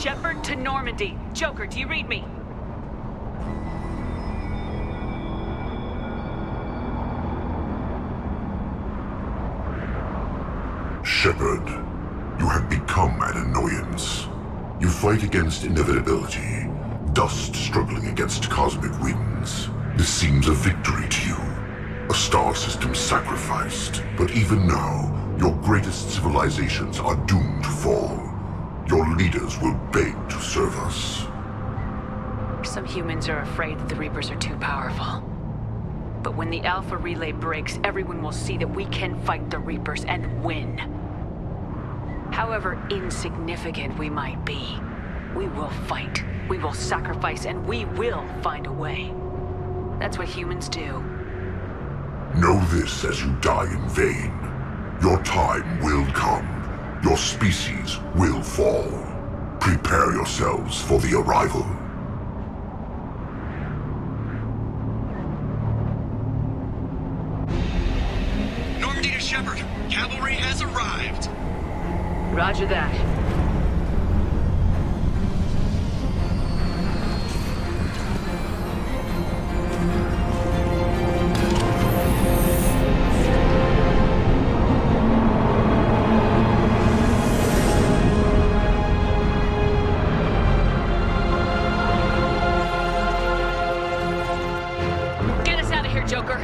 Shepard to Normandy. Joker, do you read me? Shepard, you have become an annoyance. You fight against inevitability, dust struggling against cosmic winds. This seems a victory to you. A star system sacrificed. But even now, your greatest civilizations are doomed to fall. Your leaders will beg to serve us. Some humans are afraid that the Reapers are too powerful. But when the Alpha Relay breaks, everyone will see that we can fight the Reapers and win. However insignificant we might be, we will fight, we will sacrifice, and we will find a way. That's what humans do. Know this as you die in vain. Your time will come. Your species will fall. Prepare yourselves for the arrival. Normandy to Shepard. Cavalry has arrived. Roger that. Get us out of here, Joker.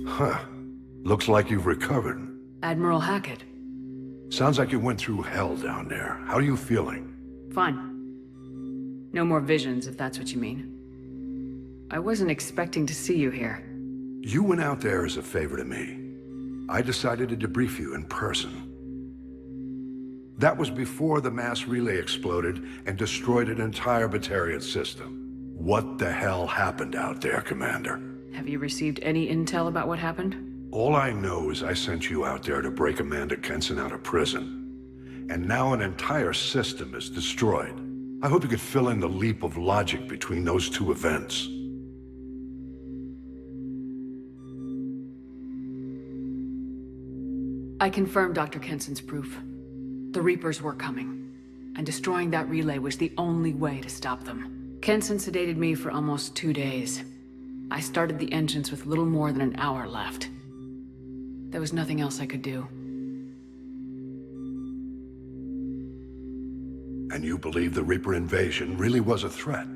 Huh. Looks like you've recovered. Admiral Hackett. Sounds like you went through hell down there. How are you feeling? Fine. No more visions, if that's what you mean. I wasn't expecting to see you here. You went out there as a favor to me. I decided to debrief you in person. That was before the mass relay exploded and destroyed an entire Batarian system. What the hell happened out there, Commander? Have you received any intel about what happened? All I know is I sent you out there to break Amanda Kenson out of prison. And now an entire system is destroyed. I hope you could fill in the leap of logic between those two events. I confirmed Dr. Kenson's proof. The Reapers were coming, and destroying that relay was the only way to stop them. Kenson sedated me for almost 2 days. I started the engines with little more than an hour left. There was nothing else I could do. And you believe the Reaper invasion really was a threat?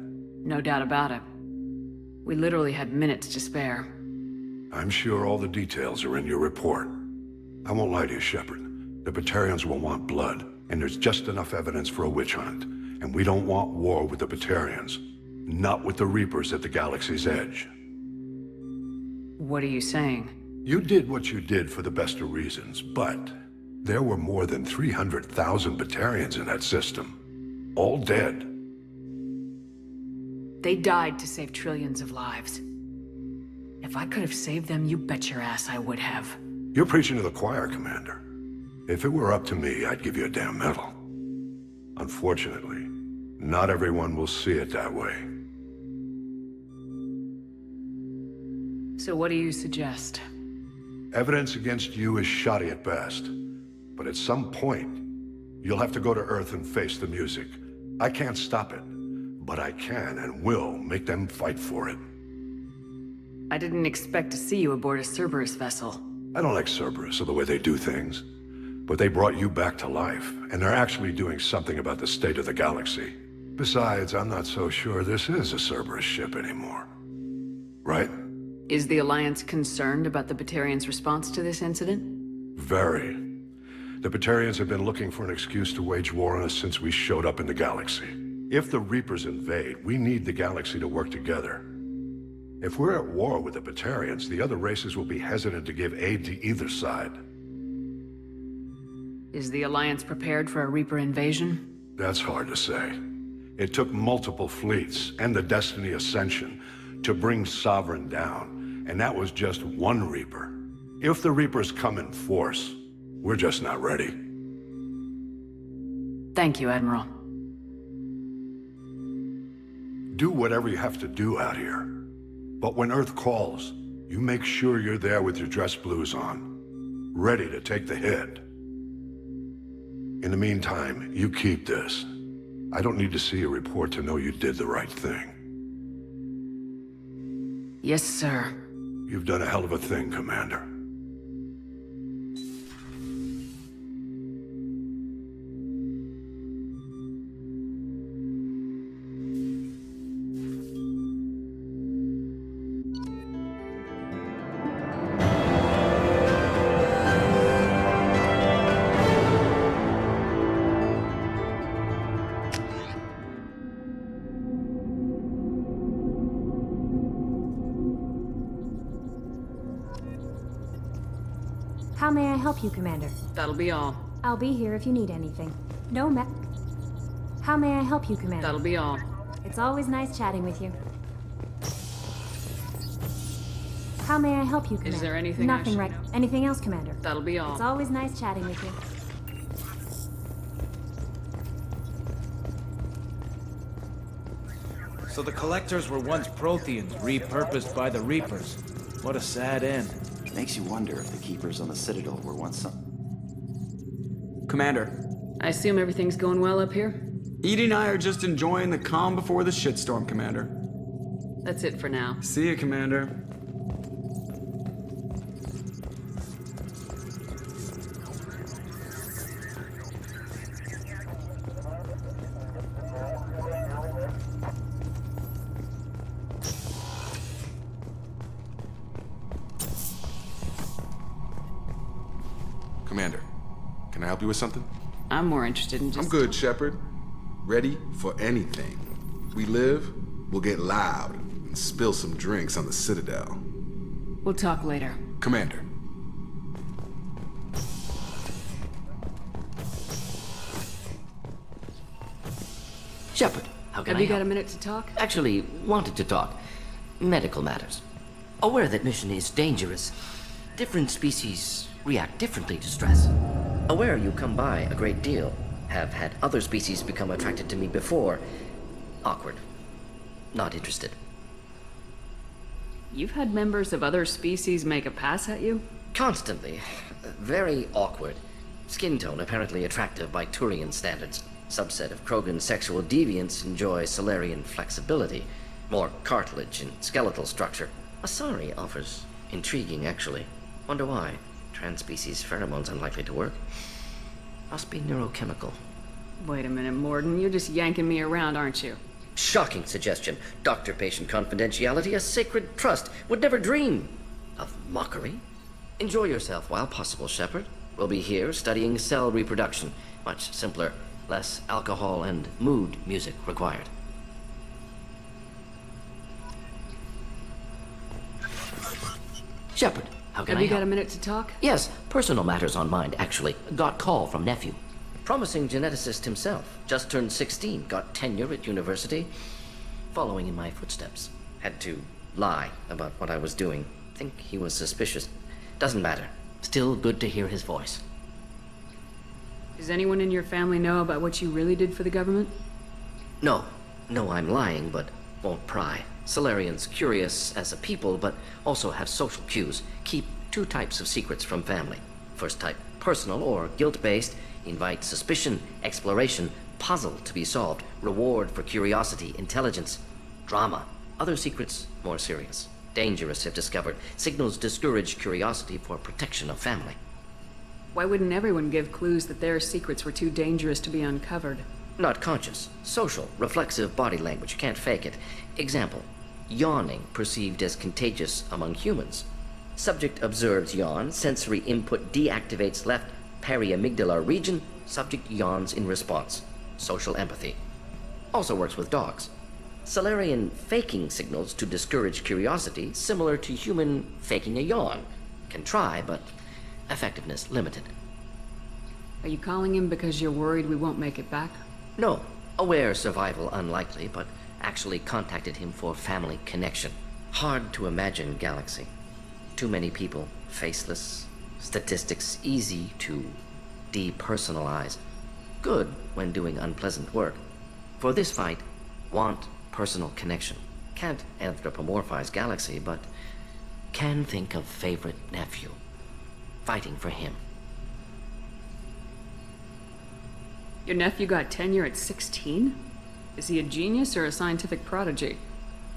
No doubt about it. We literally had minutes to spare. I'm sure all the details are in your report. I won't lie to you, Shepard. The Batarians will want blood, and there's just enough evidence for a witch hunt. And we don't want war with the Batarians. Not with the Reapers at the galaxy's edge. What are you saying? You did what you did for the best of reasons, but there were more than 300,000 Batarians in that system. All dead. They died to save trillions of lives. If I could have saved them, you bet your ass I would have. You're preaching to the choir, Commander. If it were up to me, I'd give you a damn medal. Unfortunately, not everyone will see it that way. So what do you suggest? Evidence against you is shoddy at best, but at some point, You'll have to go to Earth and face the music. I can't stop it, but I can and will make them fight for it. I didn't expect to see you aboard a Cerberus vessel. I don't like Cerberus or the way they do things, but they brought you back to life, and they're actually doing something about the state of the galaxy. Besides, I'm not so sure this is a Cerberus ship anymore. Right? Is the Alliance concerned about the Batarians' response to this incident? Very. The Batarians have been looking for an excuse to wage war on us since we showed up in the galaxy. If the Reapers invade, we need the galaxy to work together. If we're at war with the Batarians, the other races will be hesitant to give aid to either side. Is the Alliance prepared for a Reaper invasion? That's hard to say. It took multiple fleets and the Destiny Ascension to bring Sovereign down, and that was just one Reaper. If the Reapers come in force, we're just not ready. Thank you, Admiral. Do whatever you have to do out here. But when Earth calls, you make sure you're there with your dress blues on, ready to take the hit. In the meantime, you keep this. I don't need to see a report to know you did the right thing. Yes, sir. You've done a hell of a thing, Commander. How may I help you, Commander? That'll be all. I'll be here if you need anything. No me- How may I help you, Commander? That'll be all. It's always nice chatting with you. How may I help you, Commander? Is there anything I Nothing should right. know? Anything else, Commander? That'll be all. It's always nice chatting with you. So the Collectors were once Protheans, repurposed by the Reapers. What a sad end. Makes you wonder if the Keepers on the Citadel were once some... Commander, I assume everything's going well up here? Edie and I are just enjoying the calm before the shitstorm, Commander. That's it for now. See you, Commander. Commander, can I help you with something? I'm more interested in just... I'm good, Shepard. Ready for anything. We live, we'll get loud and spill some drinks on the Citadel. We'll talk later. Commander. Shepard, how can Have I you got help? a minute to talk? Actually, wanted to talk. Medical matters. Aware that mission is dangerous. Different species react differently to stress. Aware you come by a great deal. Have had other species become attracted to me before. Awkward. Not interested. You've had members of other species make a pass at you? Constantly. Very awkward. Skin tone apparently attractive by Turian standards. Subset of Krogan sexual deviants enjoy Solarian flexibility. More cartilage and skeletal structure. Asari offers intriguing, actually. Wonder why. Trans-species pheromones unlikely to work. Must be neurochemical. Wait a minute, Morden. You're just yanking me around, aren't you? Shocking suggestion. Doctor-patient confidentiality, a sacred trust. Would never dream of mockery. Enjoy yourself while possible, Shepard. We'll be here studying cell reproduction. Much simpler. Less alcohol and mood music required. Shepard, how can Have I you got help? a minute to talk? Yes, personal matters on mind, actually. Got call from nephew. Promising geneticist himself. Just turned 16, got tenure at university. Following in my footsteps. Had to lie about what I was doing. Think he was suspicious. Doesn't matter. Still good to hear his voice. Does anyone in your family know about what you really did for the government? No. No, I'm lying, but won't pry. Solarians curious as a people, but also have social cues. Keep two types of secrets from family. First type, personal or guilt-based. Invite suspicion, exploration, puzzle to be solved, reward for curiosity, intelligence, drama. Other secrets, more serious. Dangerous if discovered. Signals discourage curiosity for protection of family. Why wouldn't everyone give clues that their secrets were too dangerous to be uncovered? Not conscious. Social, reflexive body language. Can't fake it. Example. Yawning perceived as contagious among humans. Subject observes yawn. Sensory input deactivates left periamygdalar region. Subject yawns in response. Social empathy. Also works with dogs. Solarian faking signals to discourage curiosity, similar to human faking a yawn. Can try, but effectiveness limited. Are you calling him because you're worried we won't make it back? No. Aware survival unlikely, but actually contacted him for family connection. Hard to imagine galaxy. Too many people, faceless, statistics easy to depersonalize. Good when doing unpleasant work. For this fight, want personal connection. Can't anthropomorphize galaxy, but can think of favorite nephew. Fighting for him. Your nephew got tenure at 16? Is he a genius or a scientific prodigy?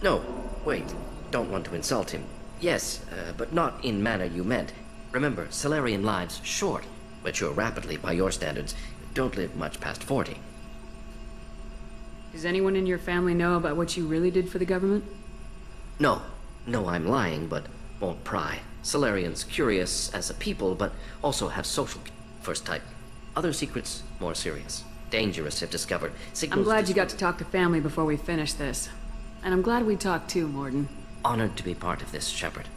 No, wait. Don't want to insult him. Yes, but not in manner you meant. Remember, Solarian lives short. Mature rapidly by your standards. Don't live much past 40. Does anyone in your family know about what you really did for the government? No. No, I'm lying, but won't pry. Solarians curious as a people, but also have social first type. Other secrets, more serious. Dangerous if discovered. I'm glad you got to talk to family before we finish this. And I'm glad we talked too, Morden. Honored to be part of this, Shepard.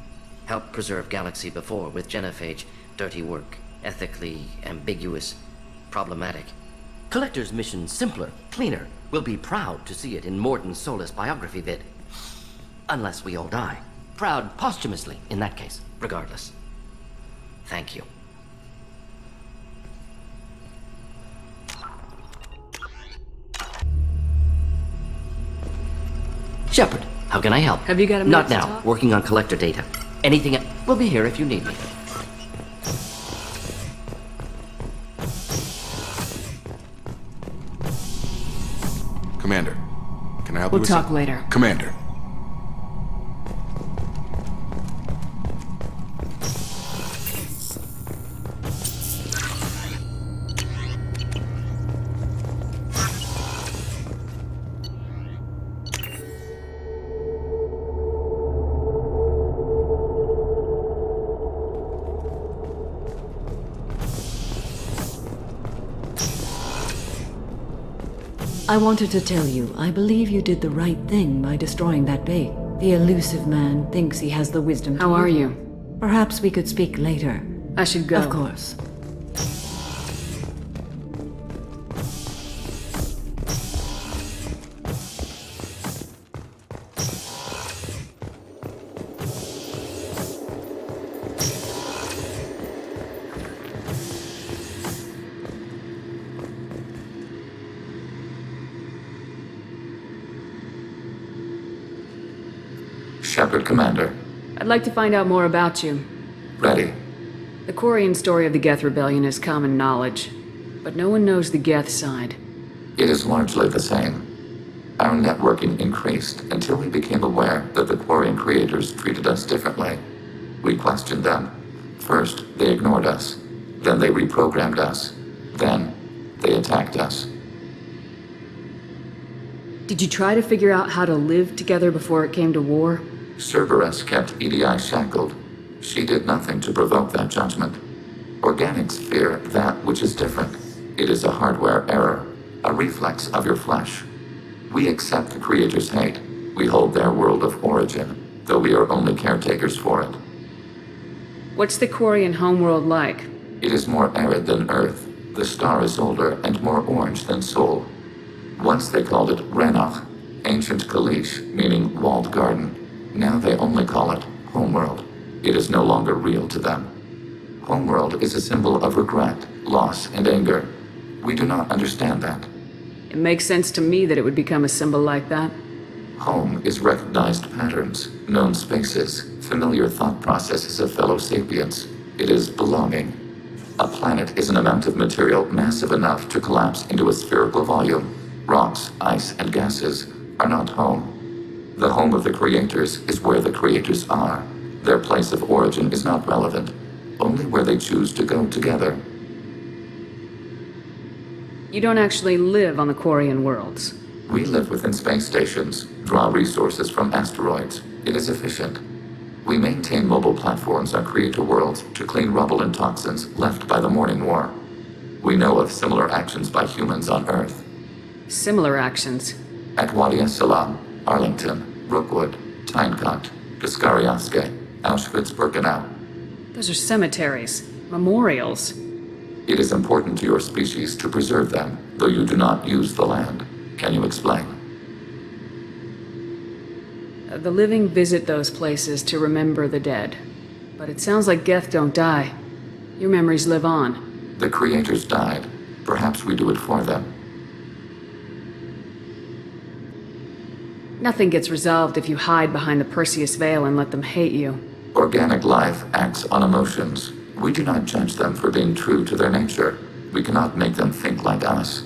Helped preserve Galaxy before with genophage. Dirty work. Ethically ambiguous. Problematic. Collector's mission simpler, cleaner. We'll be proud to see it in Morden's Solus biography vid. Unless we all die. Proud posthumously, in that case. Regardless. Thank you. Shepard, how can I help? Have you got a minute Not to now. talk? Working on collector data. Anything else? We'll be here if you need me. Commander, can I help you We'll with talk some- later. Commander. I wanted to tell you, I believe you did the right thing by destroying that bait. The elusive man thinks he has the wisdom to... How are you? Perhaps we could speak later. I should go. Of course. Shepard, Commander. I'd like to find out more about you. Ready. The Quarian story of the Geth Rebellion is common knowledge, but no one knows the Geth side. It is largely the same. Our networking increased until we became aware that the Quarian creators treated us differently. We questioned them. First, they ignored us. Then they reprogrammed us. Then, they attacked us. Did you try to figure out how to live together before it came to war? Cerberus kept EDI shackled. She did nothing to provoke that judgment. Organics fear that which is different. It is a hardware error, a reflex of your flesh. We accept the Creator's hate. We hold their world of origin, though we are only caretakers for it. What's the Quarian homeworld like? It is more arid than Earth. The star is older and more orange than Sol. Once they called it Renach, ancient Kalish, meaning walled garden. Now they only call it Homeworld. It is no longer real to them. Homeworld is a symbol of regret, loss, and anger. We do not understand that. It makes sense to me that it would become a symbol like that. Home is recognized patterns, known spaces, familiar thought processes of fellow sapiens. It is belonging. A planet is an amount of material massive enough to collapse into a spherical volume. Rocks, ice, and gases are not home. The home of the creators is where the creators are. Their place of origin is not relevant, only where they choose to go together. You don't actually live on the Quarian worlds. We live within space stations, draw resources from asteroids. It is efficient. We maintain mobile platforms on creator worlds to clean rubble and toxins left by the Morning War. We know of similar actions by humans on Earth. Similar actions? At Wadi es-Salam, Arlington, Rookwood, Tynecott, Gaskaryaske, Auschwitz-Birkenau. Those are cemeteries, memorials. It is important to your species to preserve them, though you do not use the land. Can you explain? The living visit those places to remember the dead. But it sounds like Geth don't die. Your memories live on. The creators died. Perhaps we do it for them. Nothing gets resolved if you hide behind the Perseus Veil and let them hate you. Organic life acts on emotions. We do not judge them for being true to their nature. We cannot make them think like us.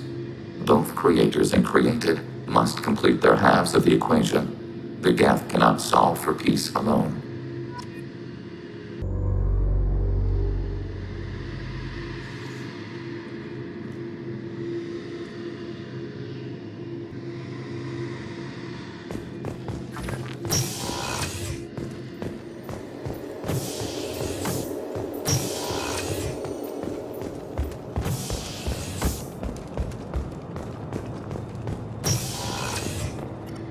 Both creators and created must complete their halves of the equation. The Geth cannot solve for peace alone.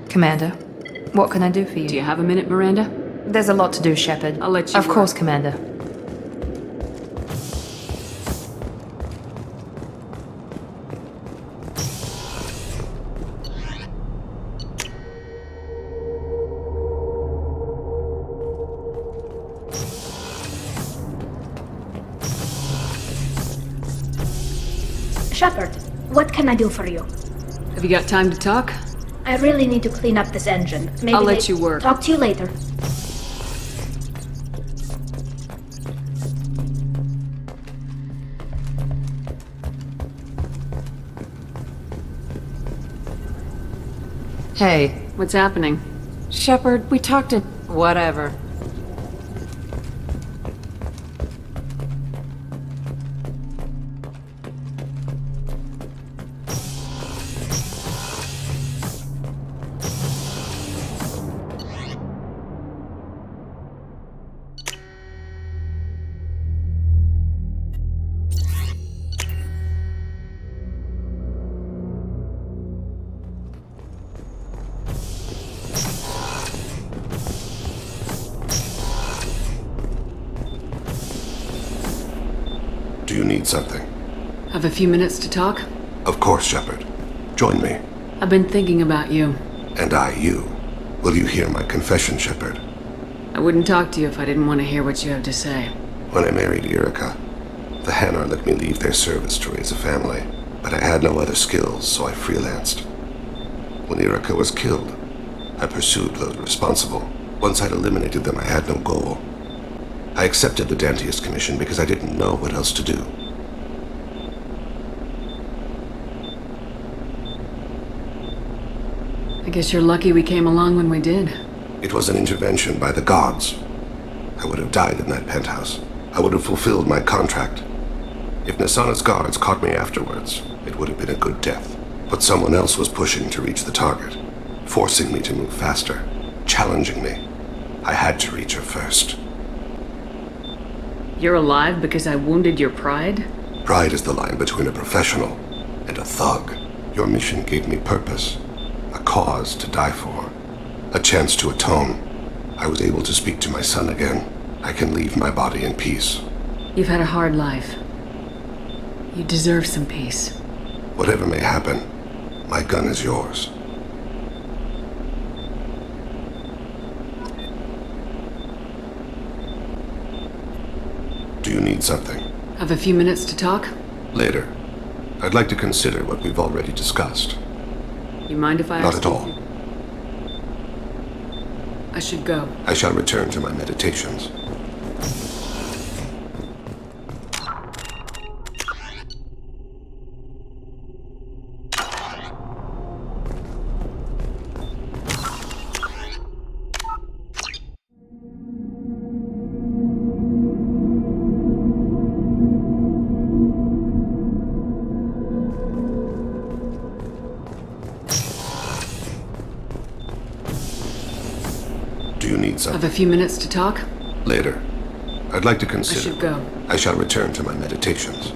Commander, what can I do for you? Do you have a minute, Miranda? There's a lot to do, Shepard. I'll let you Of work. course, Commander. Shepard, what can I do for you? Have you got time to talk? I really need to clean up this engine. Maybe I'll let you work. Talk to you later. Hey. What's happening? Shepard, we talked to... Whatever. Do you need something? Have a few minutes to talk? Of course, Shepard. Join me. I've been thinking about you. And I, you. Will you hear my confession, Shepard? I wouldn't talk to you if I didn't want to hear what you have to say. When I married Erica, the Hanar let me leave their service to raise a family, but I had no other skills, so I freelanced. When Erica was killed, I pursued those responsible. Once I'd eliminated them, I had no goal. I accepted the Dantius commission because I didn't know what else to do. I guess you're lucky we came along when we did. It was an intervention by the gods. I would have died in that penthouse. I would have fulfilled my contract. If Nasana's guards caught me afterwards, it would have been a good death. But someone else was pushing to reach the target, forcing me to move faster, challenging me. I had to reach her first. You're alive because I wounded your pride? Pride is the line between a professional and a thug. Your mission gave me purpose, a cause to die for, a chance to atone. I was able to speak to my son again. I can leave my body in peace. You've had a hard life. You deserve some peace. Whatever may happen, my gun is yours. Do you need something? Have a few minutes to talk? Later. I'd like to consider what we've already discussed. You mind if I Not ask at you? all. I should go. I shall return to my meditations. do you need something? Have a few minutes to talk? Later. I'd like to I consider. should go. I shall return to my meditations.